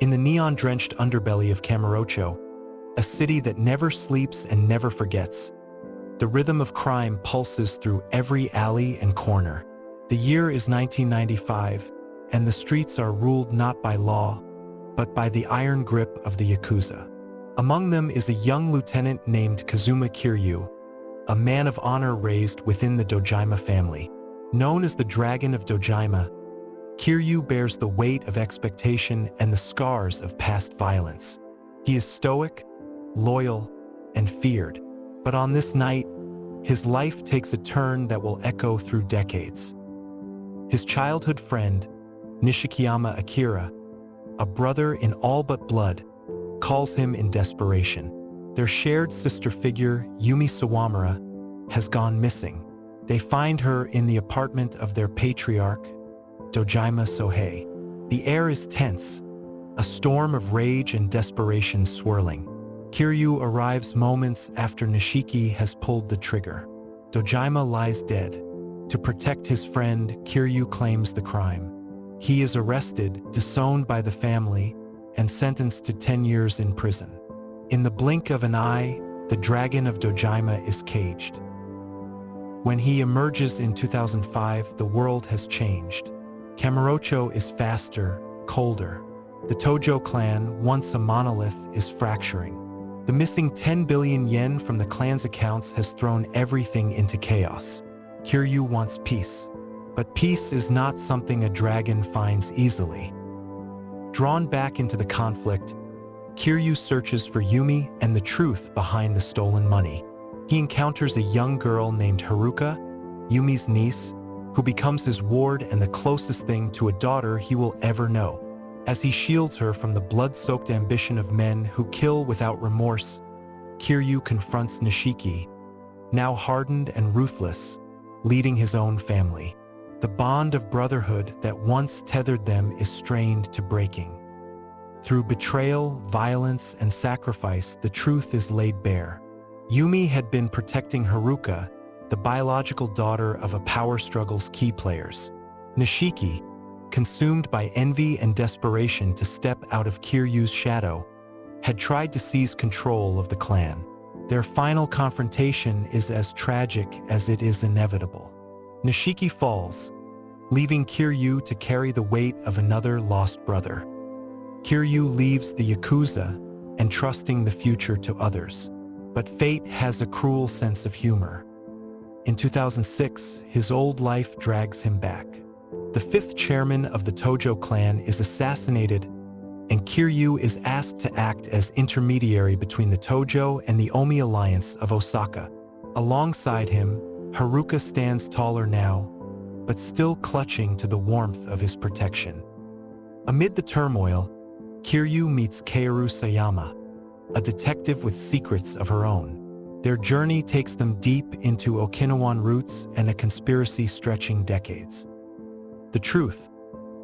In the neon-drenched underbelly of Kamurocho, a city that never sleeps and never forgets, the rhythm of crime pulses through every alley and corner. The year is 1995, and the streets are ruled not by law, but by the iron grip of the Yakuza. Among them is a young lieutenant named Kazuma Kiryu, a man of honor raised within the Dojima family. Known as the Dragon of Dojima, Kiryu bears the weight of expectation and the scars of past violence. He is stoic, loyal, and feared. But on this night, his life takes a turn that will echo through decades. His childhood friend, Nishikiyama Akira, a brother in all but blood, calls him in desperation. Their shared sister figure, Yumi Sawamura, has gone missing. They find her in the apartment of their patriarch, Dojima Sohei. The air is tense, a storm of rage and desperation swirling. Kiryu arrives moments after Nishiki has pulled the trigger. Dojima lies dead. To protect his friend, Kiryu claims the crime. He is arrested, disowned by the family, and sentenced to 10 years in prison. In the blink of an eye, the Dragon of Dojima is caged. When he emerges in 2005, the world has changed. Kamurocho is faster, colder. The Tojo clan, once a monolith, is fracturing. The missing 10 billion yen from the clan's accounts has thrown everything into chaos. Kiryu wants peace. But peace is not something a dragon finds easily. Drawn back into the conflict, Kiryu searches for Yumi and the truth behind the stolen money. He encounters a young girl named Haruka, Yumi's niece, who becomes his ward and the closest thing to a daughter he will ever know. As he shields her from the blood-soaked ambition of men who kill without remorse, Kiryu confronts Nishiki, now hardened and ruthless, leading his own family. The bond of brotherhood that once tethered them is strained to breaking. Through betrayal, violence, and sacrifice, the truth is laid bare. Yumi had been protecting Haruka, the biological daughter of a power struggle's key players. Nishiki, consumed by envy and desperation to step out of Kiryu's shadow, had tried to seize control of the clan. Their final confrontation is as tragic as it is inevitable. Nishiki falls, leaving Kiryu to carry the weight of another lost brother. Kiryu leaves the Yakuza, entrusting the future to others. But fate has a cruel sense of humor. In 2006, his old life drags him back. The fifth chairman of the Tojo clan is assassinated, and Kiryu is asked to act as intermediary between the Tojo and the Omi alliance of Osaka. Alongside him, Haruka stands taller now, but still clutching to the warmth of his protection. Amid the turmoil, Kiryu meets Kaoru Sayama, a detective with secrets of her own. Their journey takes them deep into Okinawan roots and a conspiracy stretching decades. The truth: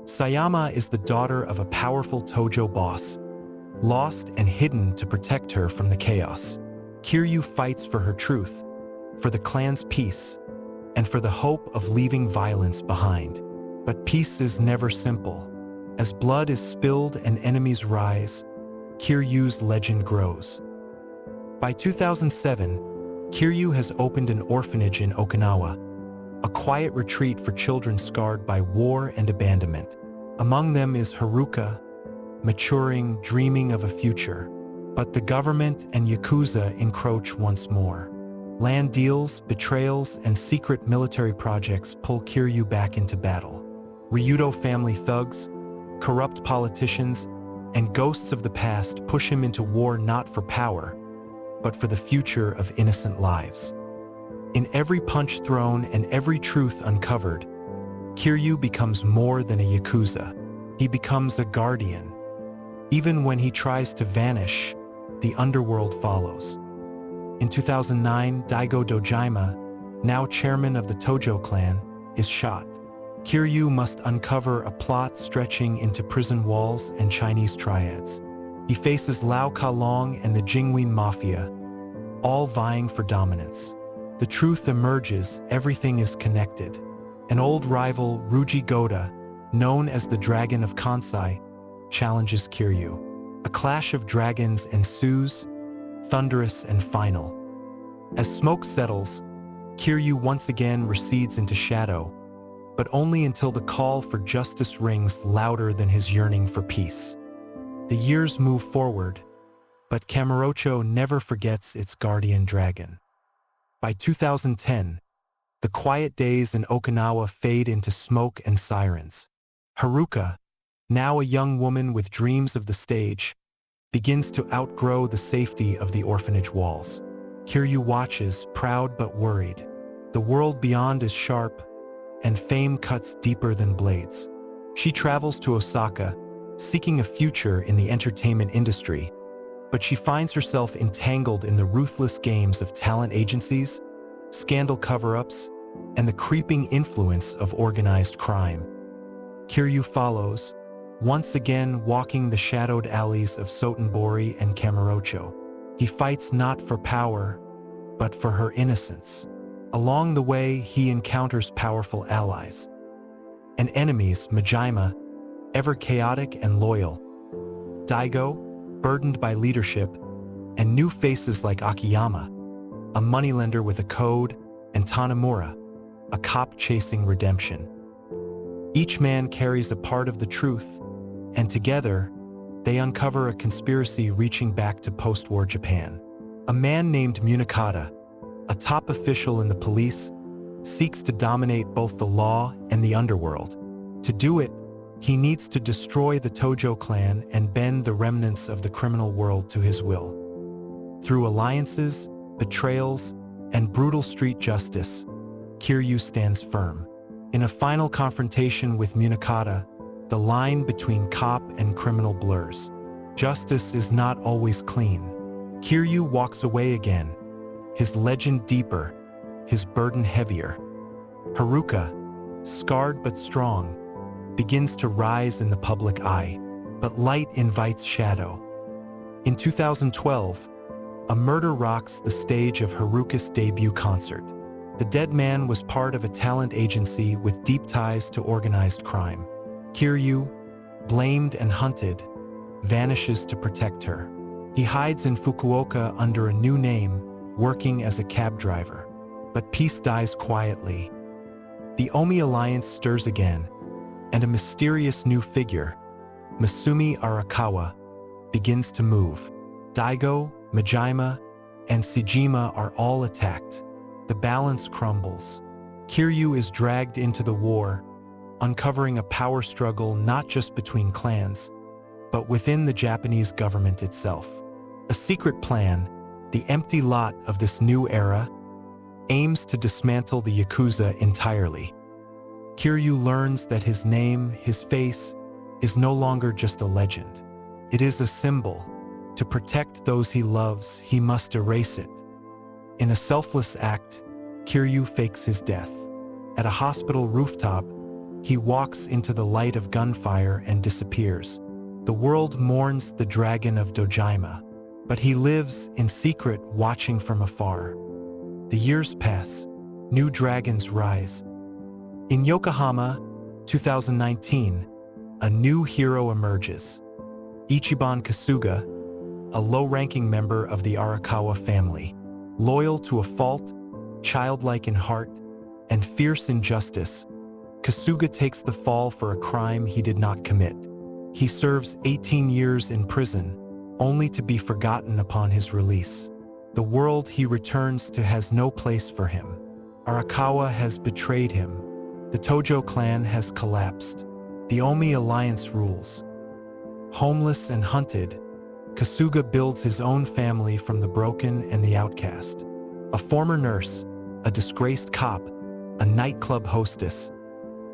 Sayama is the daughter of a powerful Tojo boss, lost and hidden to protect her from the chaos. Kiryu fights for her truth, for the clan's peace, and for the hope of leaving violence behind. But peace is never simple. As blood is spilled and enemies rise, Kiryu's legend grows. By 2007, Kiryu has opened an orphanage in Okinawa, a quiet retreat for children scarred by war and abandonment. Among them is Haruka, maturing, dreaming of a future. But the government and Yakuza encroach once more. Land deals, betrayals, and secret military projects pull Kiryu back into battle. Ryudo family thugs, corrupt politicians, and ghosts of the past push him into war not for power, but for the future of innocent lives. In every punch thrown and every truth uncovered, Kiryu becomes more than a Yakuza. He becomes a guardian. Even when he tries to vanish, the underworld follows. In 2009, Daigo Dojima, now chairman of the Tojo clan, is shot. Kiryu must uncover a plot stretching into prison walls and Chinese triads. He faces Lao Kalong and the Jingwen Mafia, all vying for dominance. The truth emerges, everything is connected. An old rival, Ruji Goda, known as the Dragon of Kansai, challenges Kiryu. A clash of dragons ensues, thunderous and final. As smoke settles, Kiryu once again recedes into shadow, but only until the call for justice rings louder than his yearning for peace. The years move forward, but Kamurocho never forgets its guardian dragon. By 2010, the quiet days in Okinawa fade into smoke and sirens. Haruka, now a young woman with dreams of the stage, begins to outgrow the safety of the orphanage walls. Kiryu watches, proud but worried. The world beyond is sharp, and fame cuts deeper than blades. She travels to Osaka, seeking a future in the entertainment industry, but she finds herself entangled in the ruthless games of talent agencies, scandal cover-ups, and the creeping influence of organized crime. Kiryu follows, once again walking the shadowed alleys of Sotenbori and Kamurocho. He fights not for power, but for her innocence. Along the way, he encounters powerful allies and enemies, Majima, ever chaotic and loyal, Daigo, burdened by leadership, and new faces like Akiyama, a moneylender with a code, and Tanamura, a cop chasing redemption. Each man carries a part of the truth, and together, they uncover a conspiracy reaching back to post-war Japan. A man named Munakata, a top official in the police, seeks to dominate both the law and the underworld. To do it, he needs to destroy the Tojo clan and bend the remnants of the criminal world to his will. Through alliances, betrayals, and brutal street justice, Kiryu stands firm. In a final confrontation with Munakata, the line between cop and criminal blurs. Justice is not always clean. Kiryu walks away again, his legend deeper, his burden heavier. Haruka, scarred but strong, begins to rise in the public eye, but light invites shadow. In 2012, a murder rocks the stage of Haruka's debut concert. The dead man was part of a talent agency with deep ties to organized crime. Kiryu, blamed and hunted, vanishes to protect her. He hides in Fukuoka under a new name, working as a cab driver. But peace dies quietly. The Omi alliance stirs again, and a mysterious new figure, Masumi Arakawa, begins to move. Daigo, Majima, and Sejima are all attacked. The balance crumbles. Kiryu is dragged into the war, uncovering a power struggle not just between clans, but within the Japanese government itself. A secret plan, the empty lot of this new era, aims to dismantle the Yakuza entirely. Kiryu learns that his name, his face, is no longer just a legend. It is a symbol. To protect those he loves, he must erase it. In a selfless act, Kiryu fakes his death. At a hospital rooftop, he walks into the light of gunfire and disappears. The world mourns the dragon of Dojima, but he lives in secret, watching from afar. The years pass. New dragons rise. In Yokohama, 2019, a new hero emerges. Ichiban Kasuga, a low-ranking member of the Arakawa family. Loyal to a fault, childlike in heart, and fierce in justice, Kasuga takes the fall for a crime he did not commit. He serves 18 years in prison, only to be forgotten upon his release. The world he returns to has no place for him. Arakawa has betrayed him. The Tojo clan has collapsed. The Omi alliance rules. Homeless and hunted, Kasuga builds his own family from the broken and the outcast. A former nurse, a disgraced cop, a nightclub hostess.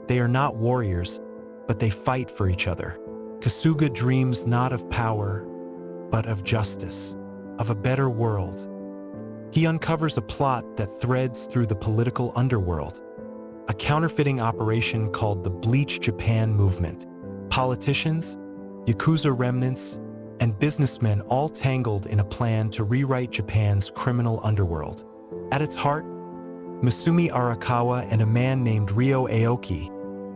They are not warriors, but they fight for each other. Kasuga dreams not of power, but of justice, of a better world. He uncovers a plot that threads through the political underworld, a counterfeiting operation called the Bleach Japan movement. Politicians, Yakuza remnants, and businessmen all tangled in a plan to rewrite Japan's criminal underworld. At its heart, Masumi Arakawa and a man named Ryo Aoki,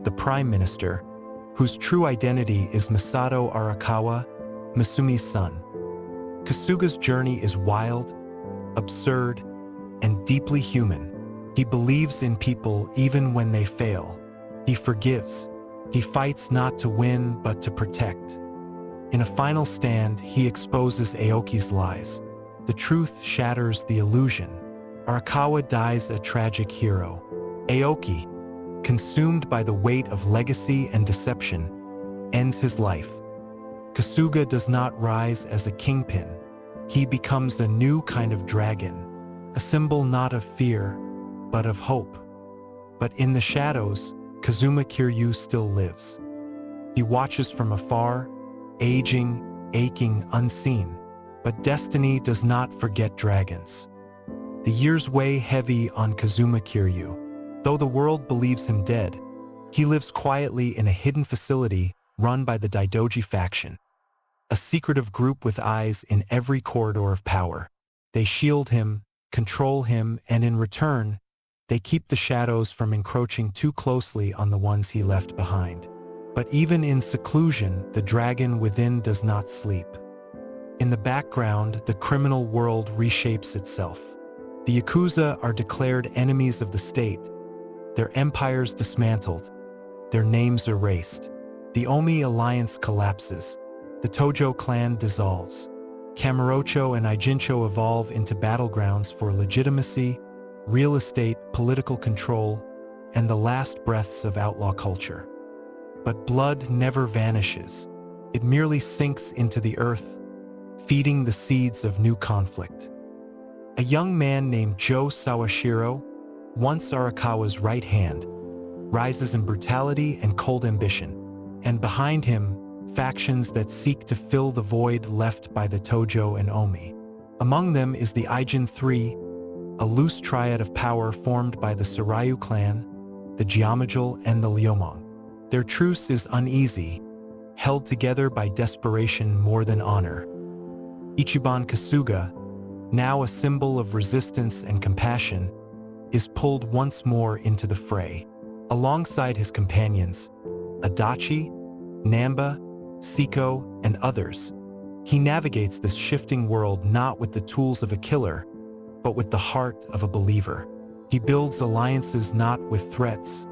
the prime minister, whose true identity is Masato Arakawa, Masumi's son. Kasuga's journey is wild, absurd, and deeply human. He believes in people even when they fail. He forgives. He fights not to win but to protect. In a final stand, he exposes Aoki's lies. The truth shatters the illusion. Arakawa dies a tragic hero. Aoki, consumed by the weight of legacy and deception, ends his life. Kasuga does not rise as a kingpin. He becomes a new kind of dragon, a symbol not of fear, but of hope. But in the shadows, Kazuma Kiryu still lives. He watches from afar, aging, aching, unseen. But destiny does not forget dragons. The years weigh heavy on Kazuma Kiryu. Though the world believes him dead, he lives quietly in a hidden facility run by the Daidoji faction, a secretive group with eyes in every corridor of power. They shield him, control him, and in return, they keep the shadows from encroaching too closely on the ones he left behind. But even in seclusion, the dragon within does not sleep. In the background, the criminal world reshapes itself. The Yakuza are declared enemies of the state, their empires dismantled, their names erased. The Omi alliance collapses. The Tojo clan dissolves. Kamurocho and Ijincho evolve into battlegrounds for legitimacy, real estate, political control, and the last breaths of outlaw culture. But blood never vanishes. It merely sinks into the earth, feeding the seeds of new conflict. A young man named Joe Sawashiro, once Arakawa's right hand, rises in brutality and cold ambition, and behind him, factions that seek to fill the void left by the Tojo and Omi. Among them is the Ijin Three, a loose triad of power formed by the Surayu clan, the Geomajul, and the Liomong. Their truce is uneasy, held together by desperation more than honor. Ichiban Kasuga, now a symbol of resistance and compassion, is pulled once more into the fray. Alongside his companions, Adachi, Namba, Siko, and others, he navigates this shifting world not with the tools of a killer, but with the heart of a believer. He builds alliances not with threats,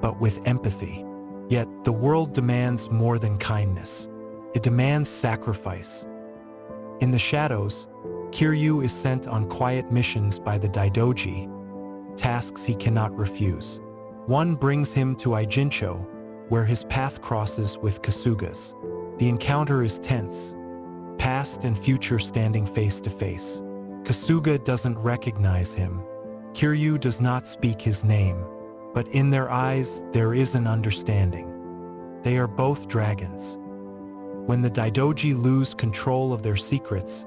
but with empathy. Yet, the world demands more than kindness. It demands sacrifice. In the shadows, Kiryu is sent on quiet missions by the Daidoji, tasks he cannot refuse. One brings him to Ijincho, where his path crosses with Kasuga's. The encounter is tense, past and future standing face to face. Kasuga doesn't recognize him. Kiryu does not speak his name, but in their eyes there is an understanding. They are both dragons. When the Daidoji lose control of their secrets,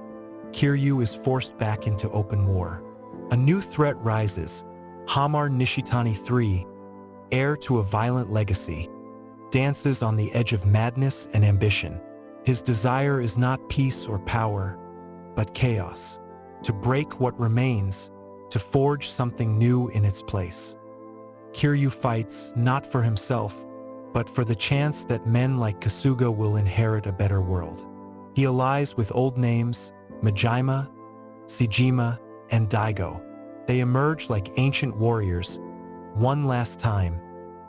Kiryu is forced back into open war. A new threat rises. Hamar Nishitani III, heir to a violent legacy, dances on the edge of madness and ambition. His desire is not peace or power, but chaos. To break what remains, to forge something new in its place. Kiryu fights not for himself, but for the chance that men like Kasuga will inherit a better world. He allies with old names, Majima, Sejima, and Daigo. They emerge like ancient warriors, one last time,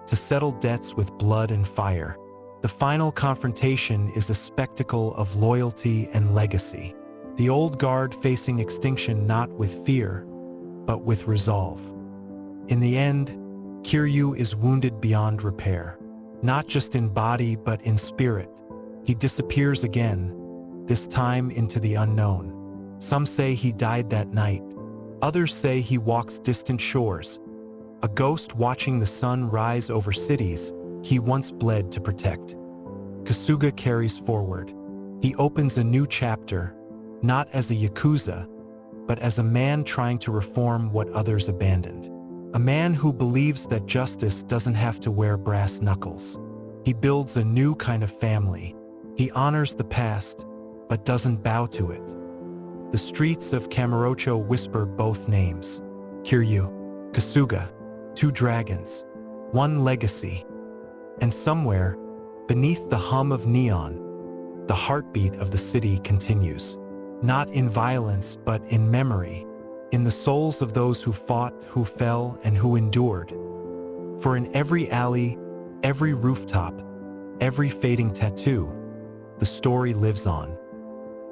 to settle debts with blood and fire. The final confrontation is a spectacle of loyalty and legacy. The old guard facing extinction not with fear, but with resolve. In the end, Kiryu is wounded beyond repair. Not just in body but in spirit. He disappears again, this time into the unknown. Some say he died that night. Others say he walks distant shores, a ghost watching the sun rise over cities he once bled to protect. Kasuga carries forward. He opens a new chapter, not as a Yakuza, but as a man trying to reform what others abandoned. A man who believes that justice doesn't have to wear brass knuckles. He builds a new kind of family. He honors the past, but doesn't bow to it. The streets of Kamurocho whisper both names. Kiryu, Kasuga, two dragons, one legacy. And somewhere, Beneath the hum of neon, the heartbeat of the city continues. Not in violence, but in memory, in the souls of those who fought, who fell, and who endured. For in every alley, every rooftop, every fading tattoo, the story lives on.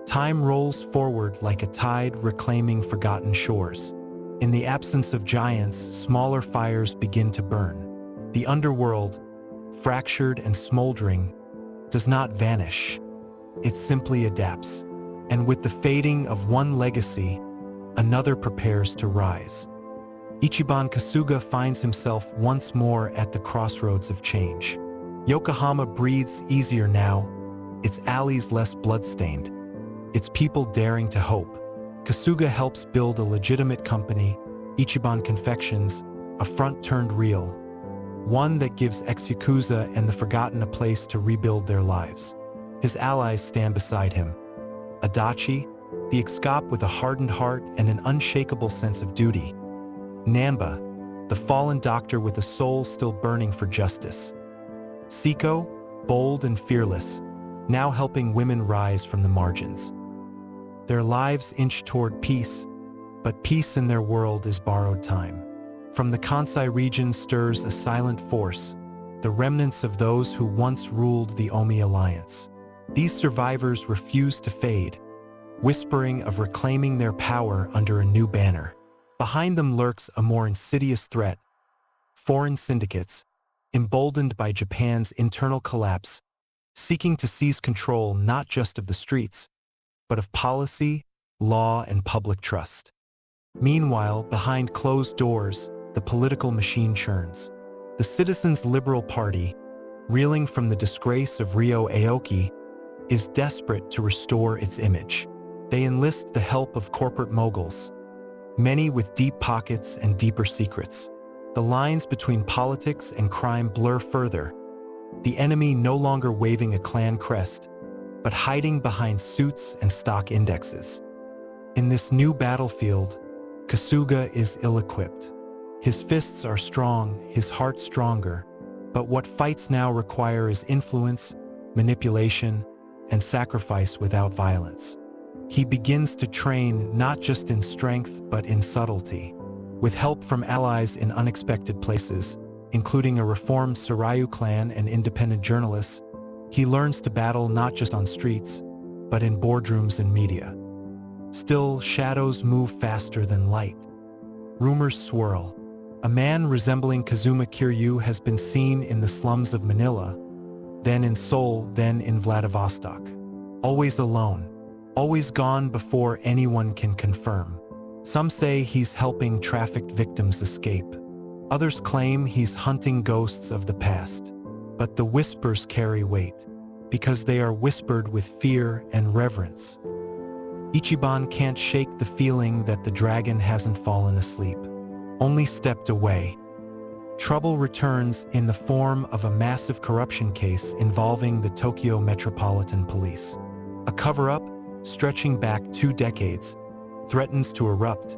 Time rolls forward like a tide reclaiming forgotten shores. In the absence of giants, smaller fires begin to burn. The underworld, fractured and smoldering, does not vanish. It simply adapts. And with the fading of one legacy, another prepares to rise. Ichiban Kasuga finds himself once more at the crossroads of change. Yokohama breathes easier now, its alleys less bloodstained, its people daring to hope. Kasuga helps build a legitimate company, Ichiban Confections, a front turned real, one that gives ex-Yakuza and the forgotten a place to rebuild their lives. His allies stand beside him. Adachi, the ex-cop with a hardened heart and an unshakable sense of duty. Namba, the fallen doctor with a soul still burning for justice. Siko, bold and fearless, now helping women rise from the margins. Their lives inch toward peace, but peace in their world is borrowed time. From the Kansai region stirs a silent force, the remnants of those who once ruled the Omi alliance. These survivors refuse to fade, whispering of reclaiming their power under a new banner. Behind them lurks a more insidious threat: foreign syndicates, emboldened by Japan's internal collapse, seeking to seize control not just of the streets, but of policy, law, and public trust. Meanwhile, behind closed doors, the political machine churns. The Citizens' Liberal Party, reeling from the disgrace of Ryo Aoki, is desperate to restore its image. They enlist the help of corporate moguls, many with deep pockets and deeper secrets. The lines between politics and crime blur further, the enemy no longer waving a clan crest, but hiding behind suits and stock indexes. In this new battlefield, Kasuga is ill-equipped. His fists are strong, his heart stronger, but what fights now require is influence, manipulation, and sacrifice without violence. He begins to train not just in strength but in subtlety. With help from allies in unexpected places, including a reformed Sarayu clan and independent journalists, he learns to battle not just on streets, but in boardrooms and media. Still, shadows move faster than light. Rumors swirl. A man resembling Kazuma Kiryu has been seen in the slums of Manila, then in Seoul, then in Vladivostok. Always alone, always gone before anyone can confirm. Some say he's helping trafficked victims escape. Others claim he's hunting ghosts of the past. But the whispers carry weight, because they are whispered with fear and reverence. Ichiban can't shake the feeling that the dragon hasn't fallen asleep, only stepped away. Trouble returns in the form of a massive corruption case involving the Tokyo Metropolitan Police. A cover-up, stretching back 2 decades, threatens to erupt,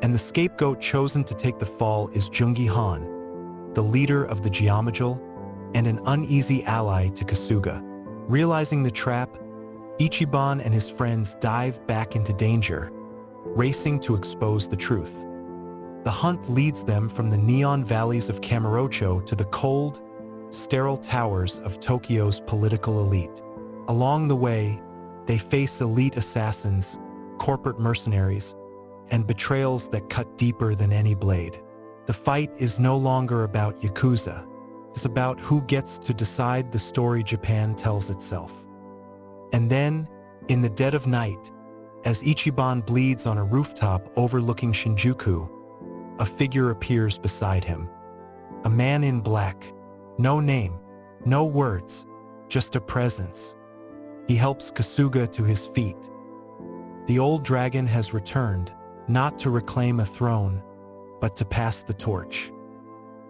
and the scapegoat chosen to take the fall is Jungi Han, the leader of the Geomagil and an uneasy ally to Kasuga. Realizing the trap, Ichiban and his friends dive back into danger, racing to expose the truth. The hunt leads them from the neon valleys of Kamurocho to the cold, sterile towers of Tokyo's political elite. Along the way, they face elite assassins, corporate mercenaries, and betrayals that cut deeper than any blade. The fight is no longer about Yakuza. It's about who gets to decide the story Japan tells itself. And then, in the dead of night, as Ichiban bleeds on a rooftop overlooking Shinjuku, a figure appears beside him. A man in black. No name, no words, just a presence. He helps Kasuga to his feet. The old dragon has returned, not to reclaim a throne, but to pass the torch.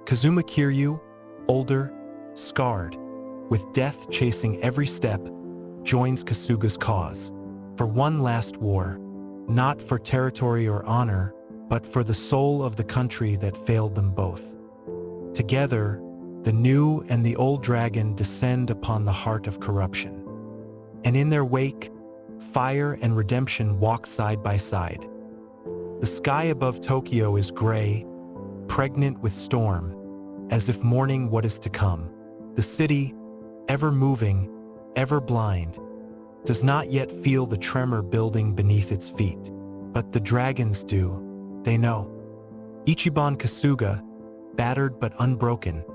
Kazuma Kiryu, older, scarred, with death chasing every step, joins Kasuga's cause. For one last war, not for territory or honor, but for the soul of the country that failed them both. Together, The new and the old dragon descend upon the heart of corruption. And in their wake, fire and redemption walk side by side. The sky above Tokyo is gray, pregnant with storm, as if mourning what is to come. The city, ever moving, ever blind, does not yet feel the tremor building beneath its feet. But the dragons do. They know. Ichiban Kasuga, battered but unbroken,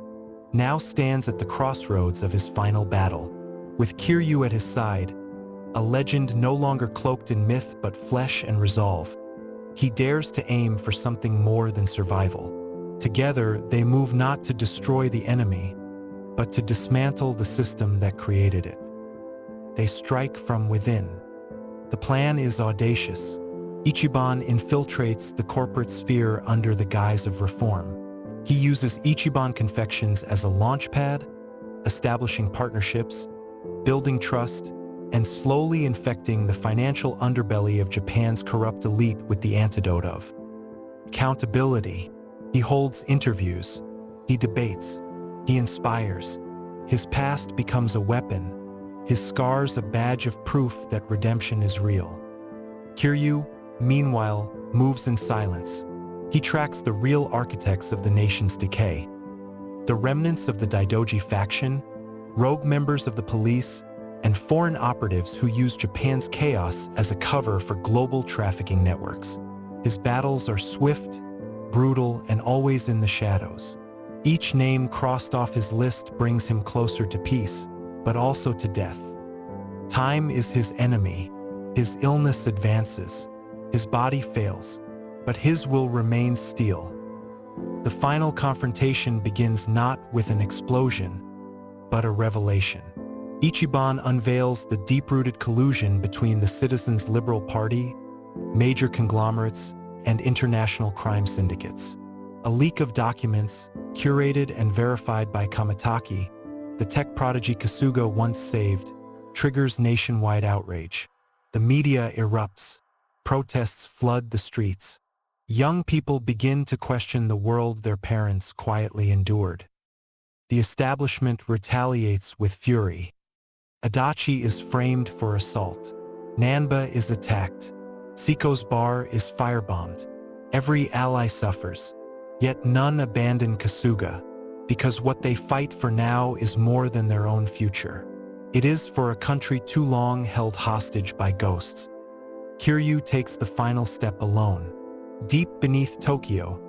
now stands at the crossroads of his final battle. With Kiryu at his side, a legend no longer cloaked in myth but flesh and resolve, he dares to aim for something more than survival. Together, they move not to destroy the enemy, but to dismantle the system that created it. They strike from within. The plan is audacious. Ichiban infiltrates the corporate sphere under the guise of reform. He uses Ichiban Confections as a launchpad, establishing partnerships, building trust, and slowly infecting the financial underbelly of Japan's corrupt elite with the antidote of accountability. He holds interviews, he debates, he inspires. His past becomes a weapon, his scars a badge of proof that redemption is real. Kiryu, meanwhile, moves in silence. He tracks the real architects of the nation's decay. The remnants of the Daidoji faction, rogue members of the police, and foreign operatives who use Japan's chaos as a cover for global trafficking networks. His battles are swift, brutal, and always in the shadows. Each name crossed off his list brings him closer to peace, but also to death. Time is his enemy. His illness advances. His body fails, but his will remains steel. The final confrontation begins not with an explosion, but a revelation. Ichiban unveils the deep-rooted collusion between the Citizens' Liberal Party, major conglomerates, and international crime syndicates. A leak of documents, curated and verified by Kamitaki, the tech prodigy Kasuga once saved, triggers nationwide outrage. The media erupts. Protests flood the streets. Young people begin to question the world their parents quietly endured. The establishment retaliates with fury. Adachi is framed for assault. Nanba is attacked. Seiko's bar is firebombed. Every ally suffers. Yet none abandon Kasuga, because what they fight for now is more than their own future. It is for a country too long held hostage by ghosts. Kiryu takes the final step alone. Deep beneath Tokyo,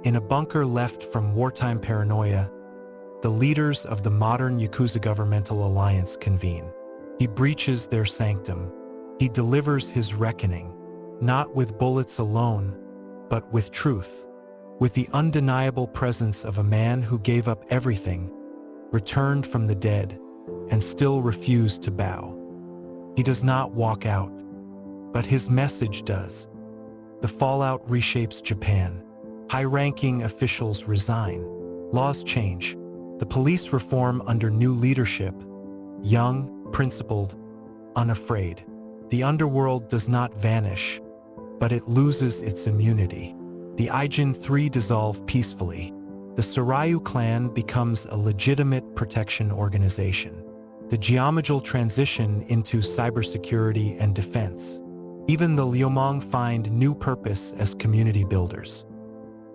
in a bunker left from wartime paranoia, the leaders of the modern Yakuza governmental alliance convene. He breaches their sanctum. He delivers his reckoning, not with bullets alone, but with truth, with the undeniable presence of a man who gave up everything, returned from the dead, and still refused to bow. He does not walk out, but his message does. The fallout reshapes Japan. High-ranking officials resign. Laws change. The police reform under new leadership. Young, principled, unafraid. The underworld does not vanish, but it loses its immunity. The Aijin 3 dissolve peacefully. The Soryu clan becomes a legitimate protection organization. The Geomagel transition into cybersecurity and defense. Even the Liumang find new purpose as community builders.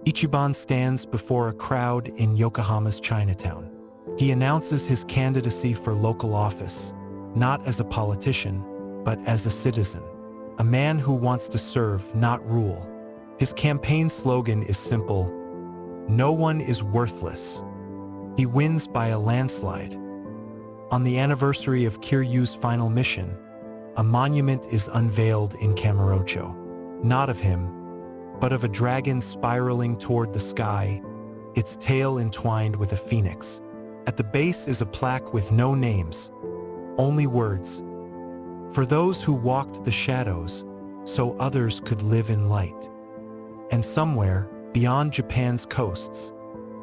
Ichiban stands before a crowd in Yokohama's Chinatown. He announces his candidacy for local office, not as a politician, but as a citizen. A man who wants to serve, not rule. His campaign slogan is simple: "No one is worthless." He wins by a landslide. On the anniversary of Kiryu's final mission, a monument is unveiled in Kamurocho. Not of him, but of a dragon spiraling toward the sky, its tail entwined with a phoenix. At the base is a plaque with no names, only words. For those who walked the shadows, so others could live in light. And somewhere, beyond Japan's coasts,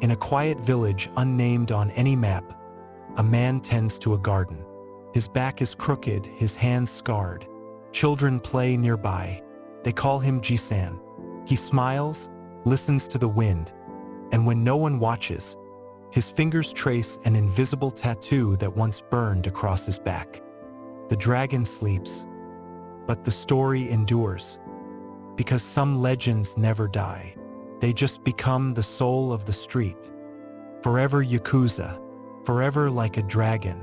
in a quiet village unnamed on any map, a man tends to a garden. His back is crooked, his hands scarred. Children play nearby. They call him Jisan. He smiles, listens to the wind, and when no one watches, His fingers trace an invisible tattoo that once burned across his back. The dragon sleeps, but the story endures. Because some legends never die. They just become the soul of the street. Forever Yakuza, forever like a dragon,